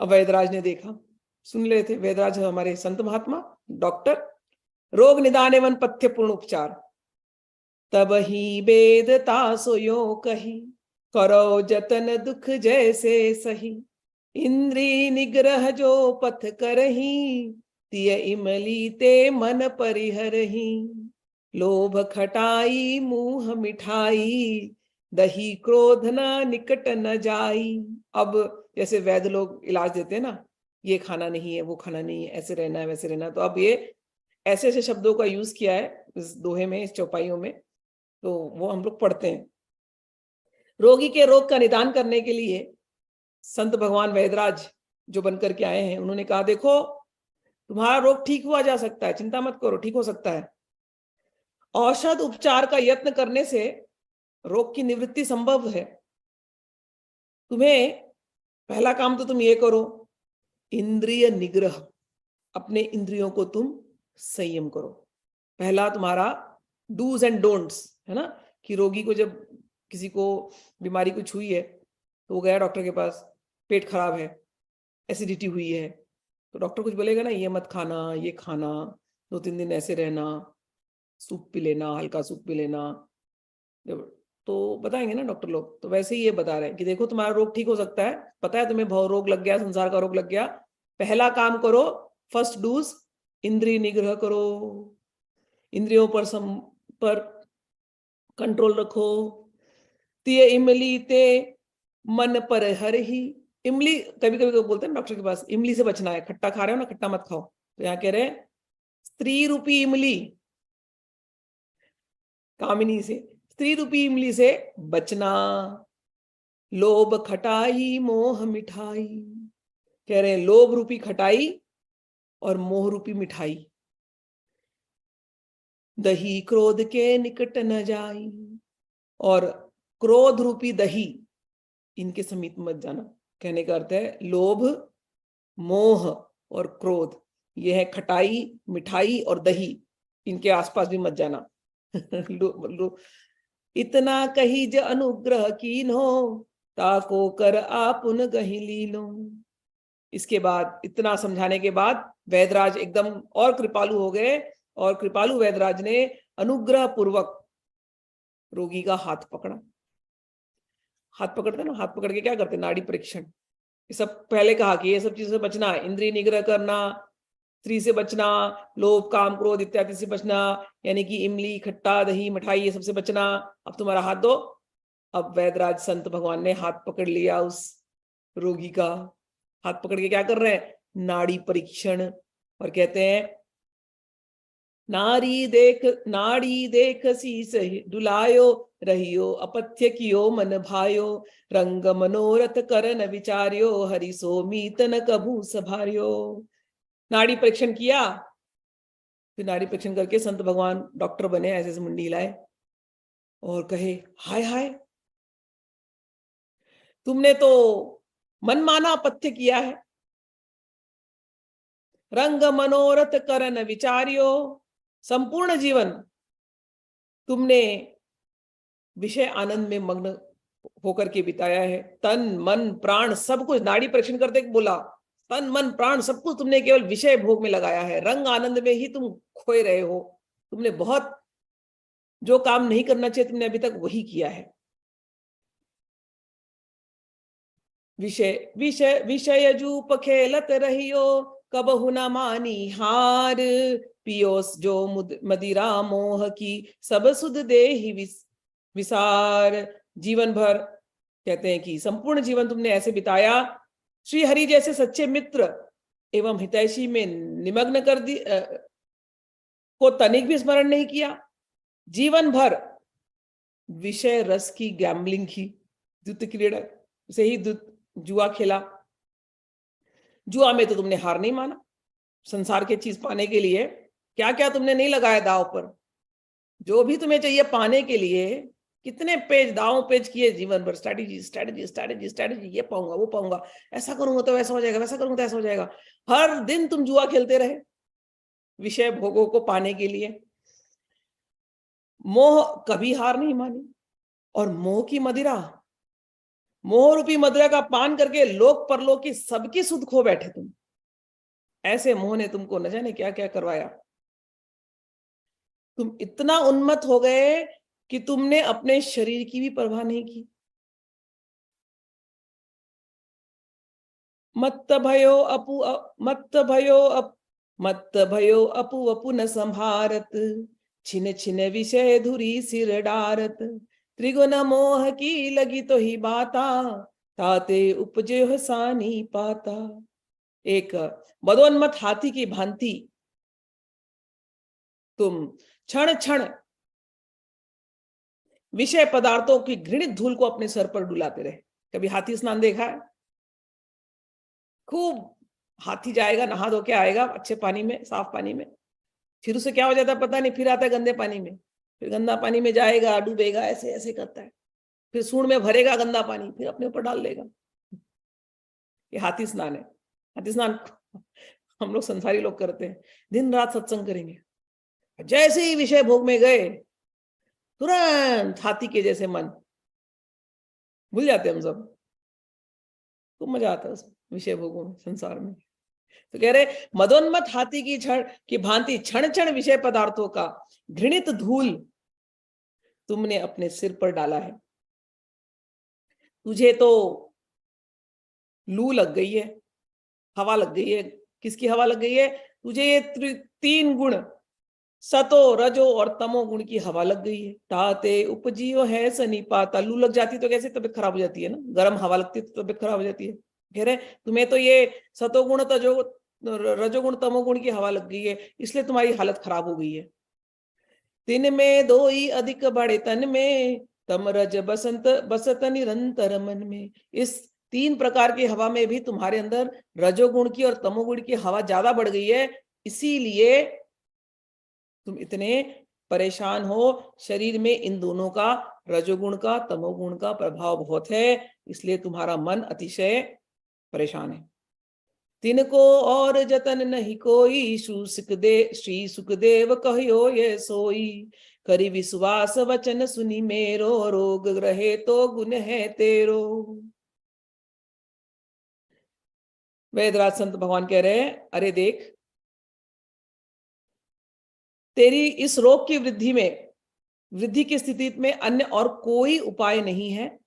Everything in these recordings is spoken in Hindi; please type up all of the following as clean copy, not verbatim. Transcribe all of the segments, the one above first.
अब वैदराज ने देखा, सुन रहे थे वैदराज हमारे संत महात्मा डॉक्टर, रोग निदान एवं पथ्य पूर्ण उपचार। तब ही वेदता सोयो कही, करो जतन दुख जैसे सही। इंद्री निग्रह जो पथ करही, तिय इमली ते मन परिहरही। लोभ खटाई मुंह मिठाई, दही क्रोध न निकट न जाई। अब जैसे वैद्य लोग इलाज देते हैं ना, ये खाना नहीं है, वो खाना नहीं है, ऐसे रहना है, वैसे रहना, तो अब ये ऐसे ऐसे शब्दों का यूज किया है इस दोहे में, इस चौपाइयों में, तो वो हम लोग पढ़ते हैं। रोगी के रोग का निदान करने के लिए संत भगवान वैदराज जो बनकर के आए हैं, उन्होंने कहा देखो तुम्हारा रोग ठीक हुआ जा सकता है, चिंता मत करो, ठीक हो सकता है। औषध उपचार का यत्न करने से रोग की निवृत्ति संभव है। तुम्हें पहला काम तो तुम ये करो, इंद्रिय निग्रह, अपने इंद्रियों को तुम संयम करो। पहला तुम्हारा डूज एंड डोंट्स है ना, कि रोगी को जब किसी को बीमारी कुछ हुई है तो वो गया डॉक्टर के पास, पेट खराब है, एसिडिटी हुई है, तो डॉक्टर कुछ बोलेगा ना, ये मत खाना, ये खाना, 2-3 दिन ऐसे रहना, सूप पी लेना, हल्का सूप पी लेना, तो बताएंगे ना डॉक्टर लोग। तो वैसे ही ये बता रहे हैं कि देखो तुम्हारा रोग ठीक हो सकता है, पता है तुम्हें भव रोग लग गया, संसार का रोग लग गया, पहला काम करो, फर्स्ट डूज, इंद्रिय निग्रह करो, इंद्रियों पर कंट्रोल रखो। तिय इमली ते मन पर हर ही। इमली कभी कभी बोलते हैं डॉक्टर के पास, इमली से बचना है, खट्टा खा रहे हो ना, खट्टा मत खाओ, तो यहाँ कह रहे हैं स्त्री रूपी इमली, कामिनी से, स्त्री रूपी इमली से बचना। लोभ खटाई मोह मिठाई, कह रहे हैं लोभ रूपी खटाई और मोह रूपी मिठाई। दही क्रोध के निकट न जाई, और क्रोध रूपी दही, इनके समीप मत जाना। कहने का अर्थ है लोभ, मोह और क्रोध, ये है खटाई, मिठाई और दही, इनके आसपास भी मत जाना। इतना कही ज अनुग्रह कीन्हो, ताको कर आपुन गही लीनो। इसके बाद, इतना समझाने के बाद वैदराज एकदम और कृपालु हो गए, और कृपालु वैदराज ने अनुग्रह पूर्वक रोगी का हाथ पकड़ा। हाथ पकड़ते ना, हाथ पकड़ के क्या करते, नाड़ी परीक्षण, ये सब पहले कहा कि ये सब चीजों से बचना है, इंद्रिय निग्रह करना, स्त्री से बचना, लोभ काम क्रोध इत्यादि से बचना, यानी कि इमली खट्टा दही मिठाई ये सबसे बचना। अब तुम्हारा हाथ दो। अब वैदराज संत भगवान ने हाथ पकड़ लिया उस रोगी का, हाथ पकड़ के क्या कर रहे हैं, नाड़ी परीक्षण, और कहते हैं नाड़ी देख शीस डुलायो, रहियो अपथ्य कियो मन भायो। रंग मनोरथ करन विचार्यो, हरि सो मीत न कभू सभार्यो। नाड़ी परीक्षण किया, फिर नाड़ी परीक्षण करके संत भगवान डॉक्टर बने, ऐसे ऐसे मुंडी हिलाए और कहे हाय हाय, तुमने तो मनमाना अपथ्य किया है। रंग मनोरथ करन विचार्यो, संपूर्ण जीवन तुमने विषय आनंद में मग्न होकर के बिताया है, तन मन प्राण सब कुछ, नाड़ी परीक्षण करते बोला तन मन प्राण सब कुछ तुमने केवल विषय भोग में लगाया है, रंग आनंद में ही तुम खोए रहे हो। तुमने बहुत, जो काम नहीं करना चाहिए तुमने अभी तक वही किया है। विषय विषय विषय जूप खेलत रहियो, कबहु न मानी हार। पियोस जो मदिरा मोह की, सब सुध देहि विसार। जीवन भर, कहते हैं कि संपूर्ण जीवन तुमने ऐसे बिताया, श्री हरि जैसे सच्चे मित्र एवं हितैषी में निमग्न कर दी को तनिक भी स्मरण नहीं किया। जीवन भर विषय रस की गैम्बलिंग की, द्युत क्रीड़ा से ही जुआ खेला। जुआ में तो तुमने हार नहीं माना, संसार की चीज पाने के लिए क्या क्या तुमने नहीं लगाया दाव पर, जो भी तुम्हें चाहिए पाने के लिए कितने पेज दाव पेज किए जीवन भर, स्ट्रैटेजी स्ट्रैटेजी स्ट्रैटेजी स्ट्रैटेजी, ये पाऊंगा वो पाऊंगा, ऐसा करूंगा तो ऐसा हो जाएगा, वैसा करूंगा तो ऐसा हो जाएगा। हर दिन तुम जुआ खेलते रहे विषय भोगों को पाने के लिए। मोह कभी हार नहीं मानी, और मोह की मदिरा मोह रूपी मदिरा का पान करके लोक परलोक की सबकी सुध खो बैठे तुम। ऐसे मोह ने तुमको न जाने क्या क्या करवाया। तुम इतना उन्मत्त हो गए कि तुमने अपने शरीर की भी परवाह नहीं की। मत्त भयो अपु मत्त भयो मत्त भयो अपु अपु न संभारत, छिन छिन विषय धुरी सिर डारत, त्रिगुण मोह की लगी तो ही बाता, ताते उपजे हो सानी पाता। एक मदोन्मत्त हाथी की भांति तुम क्षण क्षण विषय पदार्थों की घृणित धूल को अपने सर पर डुलाते रहे। कभी हाथी स्नान देखा है? खूब हाथी जाएगा, नहा धो के आएगा अच्छे पानी में, साफ पानी में, फिर उसे क्या हो जाता है पता नहीं, फिर आता है गंदे पानी में, फिर गंदा पानी में जाएगा, डूबेगा, ऐसे ऐसे करता है, फिर सूंड में भरेगा गंदा पानी, फिर अपने ऊपर डाल लेगा। ये हाथी स्नान है। हाथी स्नान हम लोग संसारी लोग करते हैं, दिन रात सत्संग करेंगे, जैसे ही विषय भोग में गए तुरंत हाथी के जैसे मन भूल जाते हम सब। खूब मजा आता है उस विषय भोगों में, संसार में। तो कह रहे मदोन्मत्त हाथी की क्षण की भांति क्षण क्षण विषय पदार्थों का घृणित धूल तुमने अपने सिर पर डाला है। तुझे तो लू लग गई है, हवा लग गई है। किसकी हवा लग गई है? तुझे ये तीन गुण, सतो रजो और तमो गुण की हवा लग गई है। ताते उपजियो है सनी पाता। लू लग जाती तो कैसे तबीयत खराब हो जाती है ना, गर्म हवा लगती है तो तबीयत खराब हो जाती है। कह रहे तुम्हें तो ये सतोगुण तजो रजोगुण तमोगुण की हवा लग गई है, इसलिए तुम्हारी हालत खराब हो गई है। दिन में दोई अधिक बड़े तन में, तम रज बसंत बसत निरंतर मन में। इस तीन प्रकार की हवा में भी तुम्हारे अंदर रजोगुण की और तमोगुण की हवा ज्यादा बढ़ गई है, इसीलिए तुम इतने परेशान हो। शरीर में इन दोनों का, रजोगुण का तमोगुण का प्रभाव बहुत है, इसलिए तुम्हारा मन अतिशय परेशान है। तिनको और जतन नहीं कोई, श्री सुखदेव कहियो ये सोई। करी विश्वास वचन सुनी मेरो, रोग रहे तो गुण है तेरो। वेदराज संत भगवान कह रहे हैं, अरे देख, तेरी इस रोग की वृद्धि की स्थिति में अन्य और कोई उपाय नहीं है,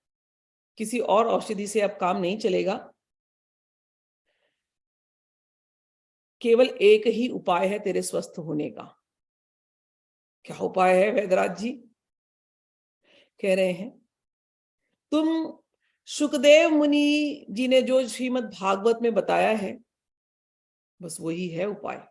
किसी और औषधि से अब काम नहीं चलेगा। केवल एक ही उपाय है तेरे स्वस्थ होने का। क्या उपाय है वेदराज जी? कह रहे हैं, तुम सुखदेव मुनि जी ने जो श्रीमद् भागवत में बताया है, बस वही है उपाय।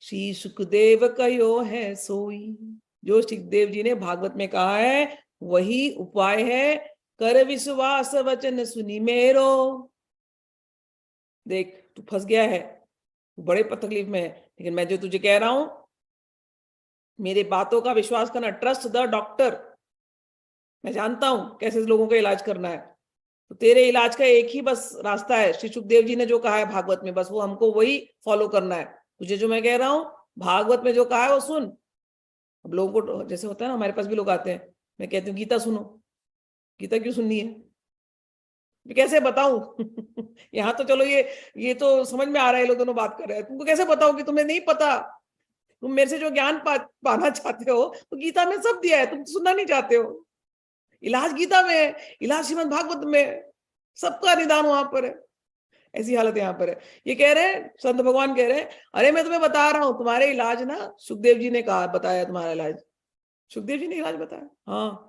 श्री सुखदेव कयो है सोई। जो सुखदेव जी ने भागवत में कहा है वही उपाय है। कर विश्वास वचन सुनी मेरो। देख तू फंस गया है, तू बड़े तकलीफ में है, लेकिन मैं जो तुझे कह रहा हूं, मेरे बातों का विश्वास करना। Trust the doctor. मैं जानता हूं कैसे लोगों का इलाज करना है, तो तेरे इलाज का एक ही बस रास्ता है, श्री सुखदेव जी ने जो कहा है भागवत में, बस वो हमको वही फॉलो करना है। तुझे जो मैं कह रहा हूं भागवत में जो कहा है वो सुन। अब लोगों को जैसे होता है ना, हमारे पास भी लोग आते हैं, मैं कहती हूँ गीता सुनो। गीता क्यों सुननी है? कैसे बताऊं? यहाँ तो चलो ये तो समझ में आ रहा है, लोग दोनों बात कर रहे हैं, तुमको कैसे बताऊं कि तुम्हें नहीं पता? तुम मेरे से जो ज्ञान पाना चाहते हो तो गीता में सब दिया है, तुम सुनना नहीं चाहते हो। इलाज गीता में है, इलाज श्रीमद् भागवत में, सबका निदान वहां पर है। ऐसी हालत यहाँ पर है। ये कह रहे हैं संत भगवान कह रहे हैं, अरे मैं तुम्हें बता रहा हूं तुम्हारे इलाज ना, सुखदेव जी ने कहा बताया तुम्हारा इलाज। सुखदेव जी ने इलाज बताया, हाँ।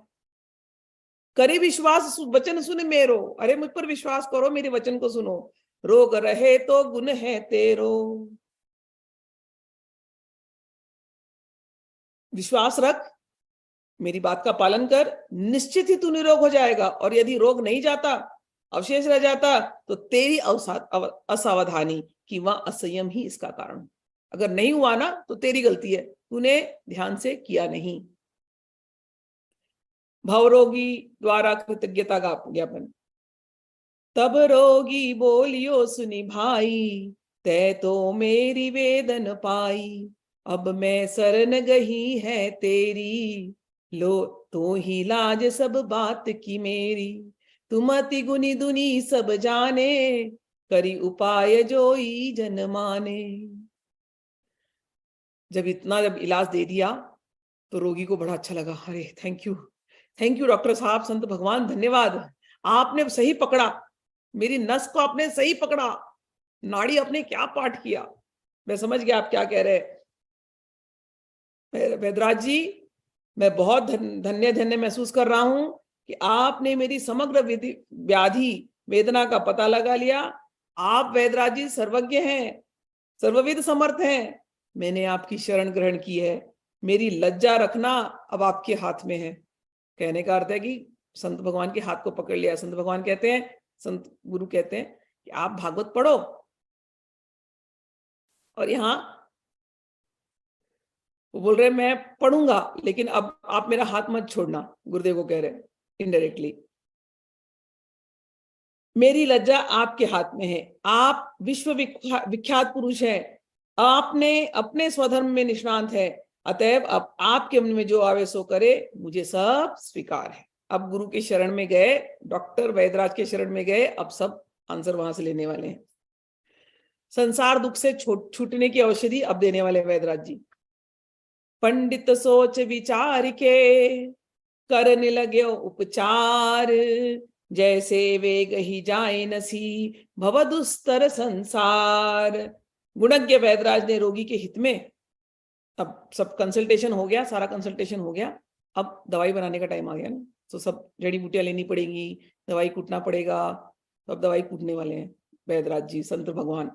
करे विश्वास वचन सुन मेरो। अरे मुझ पर विश्वास करो, मेरे वचन को सुनो। रोग रहे तो गुण है तेरो। विश्वास रख, मेरी बात का पालन कर, निश्चित ही तू निरोग हो जाएगा। और यदि रोग नहीं जाता, अवशेष रह जाता, तो तेरी असावधानी कि वह असंयम ही इसका कारण। अगर नहीं हुआ ना तो तेरी गलती है, तूने ध्यान से किया नहीं। भवरोगी द्वारा कृतज्ञता का ज्ञापन। तब रोगी बोलियो सुनी भाई, तै तो मेरी वेदन पाई। अब मैं शरण गही है तेरी, लो तो ही लाज सब बात की मेरी। तुम अति गुनी दुनी सब जाने, करी उपाय जोई जन माने। जब इलाज दे दिया तो रोगी को बड़ा अच्छा लगा। अरे थैंक यू डॉक्टर साहब, संत भगवान धन्यवाद, आपने सही पकड़ा, मेरी नस को आपने सही पकड़ा, नाड़ी आपने क्या पाठ किया। मैं समझ गया आप क्या कह रहे हैं वैद्यराज जी, मैं बहुत धन्य महसूस कर रहा हूं कि आपने मेरी समग्र व्याधि वेदना का पता लगा लिया। आप वैद्यराज जी सर्वज्ञ हैं, सर्वविद समर्थ हैं, मैंने आपकी शरण ग्रहण की है, मेरी लज्जा रखना अब आपके हाथ में है। कहने का अर्थ है कि संत भगवान के हाथ को पकड़ लिया। संत भगवान कहते हैं, संत गुरु कहते हैं कि आप भागवत पढ़ो, और यहां वो बोल रहे मैं पढ़ूंगा लेकिन अब आप मेरा हाथ मत छोड़ना, गुरुदेव को कह रहे हैं इनडायरेक्टली। मेरी लज्जा आपके हाथ में है, आप विश्व विख्यात पुरुष हैं, आपने अपने स्वधर्म में निष्णांत है, अतएव अब आपके मन में जो आवे सो करे, मुझे सब स्वीकार है। अब गुरु के शरण में गए, डॉक्टर वैद्यराज के शरण में गए, अब सब आंसर वहां से लेने वाले हैं। संसार दुख से छूटने की औषधि अब देने वाले वैद्यराज जी। पंडित सोच विचार के करने लगे उपचार, जैसे वेग ही जाए नसी भव दुस्तर संसार। गुणज्ञ वैद्यराज ने रोगी के हित में, अब सब कंसल्टेशन हो गया, सारा कंसल्टेशन हो गया, अब दवाई बनाने का टाइम आ गया ना, तो सब जड़ी बूटियां लेनी पड़ेगी, दवाई कूटना पड़ेगा, तो अब दवाई कूटने वाले हैं वैद्यराज जी संत भगवान।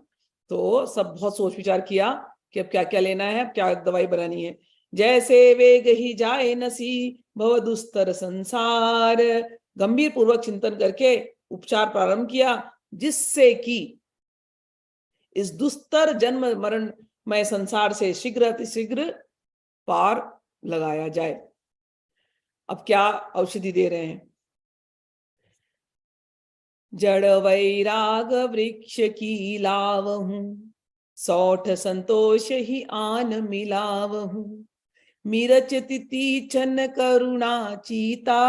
तो सब बहुत सोच विचार किया कि अब क्या क्या लेना है, अब क्या दवाई बनानी है। जैसे वेग ही जाए नसी भव दुस्तर संसार, गंभीर पूर्वक चिंतन करके उपचार प्रारंभ किया, जिससे कि इस दुस्तर जन्म मरणमय संसार से शीघ्र अतिशीघ्र पार लगाया जाए। अब क्या औषधि दे रहे हैं? जड़ वैराग वृक्ष की लावहूं, सौठ संतोष ही आन मिलावहूं, मिरच तिति छन करुणा चीता,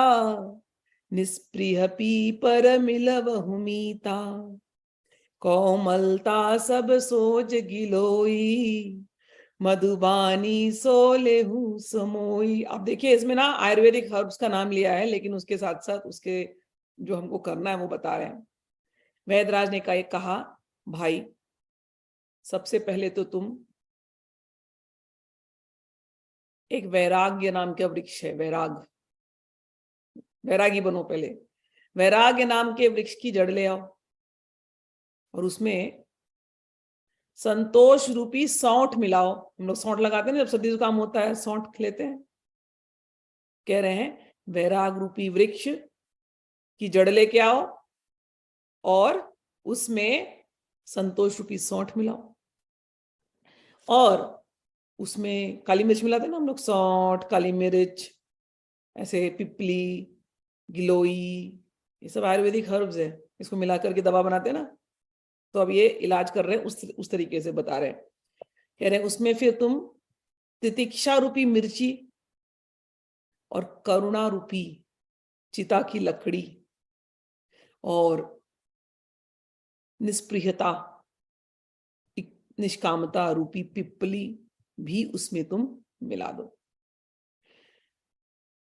निस्पृह पीपर मिलवहु मीता, कोमलता सब सोज गिलोई, मधुबानी सोलेहु समोई। अब देखिए इसमें ना आयुर्वेदिक हर्ब्स का नाम लिया है, लेकिन उसके साथ साथ उसके जो हमको करना है वो बता रहे हैं। वैद्यराज ने कहा भाई, सबसे पहले तो तुम एक वैराग्य नाम का वृक्ष है, वैरागी बनो पहले। वैराग्य नाम के वृक्ष की जड़ ले आओ और उसमें संतोष रूपी सौंठ मिलाओ। हम लोग सौंठ लगाते हैं ना, जब सर्दी जुकाम होता है सौंठ लेते हैं। कह रहे हैं वैराग रूपी वृक्ष की जड़ लेके आओ और उसमें संतोष रूपी सौंठ मिलाओ, और उसमें काली मिर्च मिलाते हैं ना हम लोग, सौंठ, काली मिर्च, ऐसे पिपली, गिलोई, ये सब आयुर्वेदिक हर्ब्स है, इसको मिला करके दवा बनाते हैं ना। तो अब ये इलाज कर रहे हैं उस तरीके से बता रहे हैं। कह रहे हैं उसमें फिर तुम तितिक्षा रूपी मिर्ची और करुणा रूपी चिता की लकड़ी और निष्प्रियता निष्कामता रूपी पिपली भी उसमें तुम मिला दो।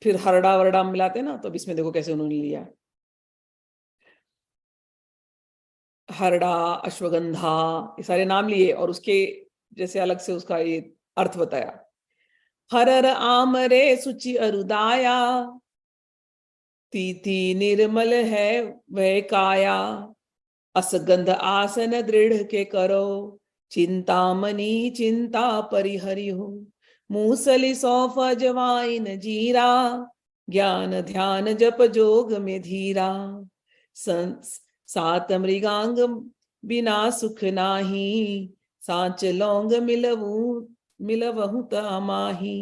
फिर हरड़ा वरड़ा मिलाते ना, तो अब इसमें देखो कैसे उन्होंने लिया, हरड़ा, अश्वगंधा, ये सारे नाम लिए और उसके जैसे अलग से उसका ये अर्थ बताया। हरर आमरे सुचि अरुदाया, तीथी निर्मल है वह काया, असगंध आसन दृढ़ के करो, चिंतामणि चिंता परिहरि हो, मूसली सौफ अजवाइन जीरा, ज्ञान ध्यान जप जोग में धीरा, सात मृगांग बिना सुख नाही, सांच लौंग मिलवहु तमाही।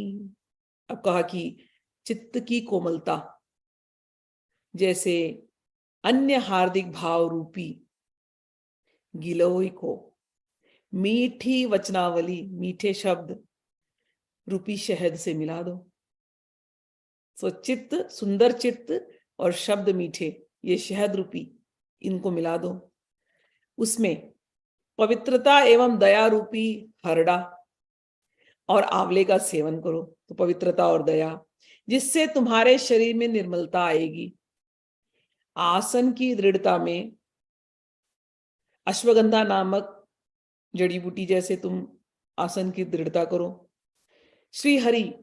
अब कहा कि चित्त की कोमलता, जैसे अन्य हार्दिक भाव रूपी गिलोय को मीठी वचनावली, मीठे शब्द रूपी शहद से मिला दो। सो चित्त, सुंदर चित्त और शब्द मीठे, ये शहद रूपी इनको मिला दो, उसमें पवित्रता एवं दया रूपी हरड़ा और आंवले का सेवन करो, तो पवित्रता और दया, जिससे तुम्हारे शरीर में निर्मलता आएगी। आसन की दृढ़ता में अश्वगंधा नामक जड़ी बूटी जैसे तुम आसन की दृढ़ता करो। श्री हरि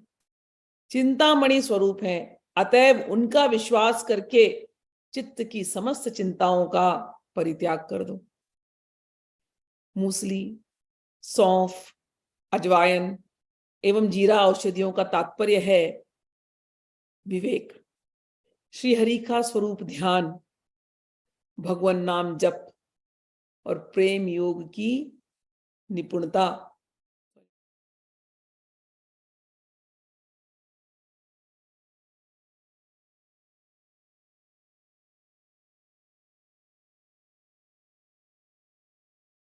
चिंतामणि स्वरूप है, अतएव उनका विश्वास करके चित्त की समस्त चिंताओं का परित्याग कर दो। मूसली, सौंफ, अजवायन एवं जीरा औषधियों का तात्पर्य है विवेक, श्री हरि का स्वरूप ध्यान, भगवान नाम जप और प्रेम योग की निपुणता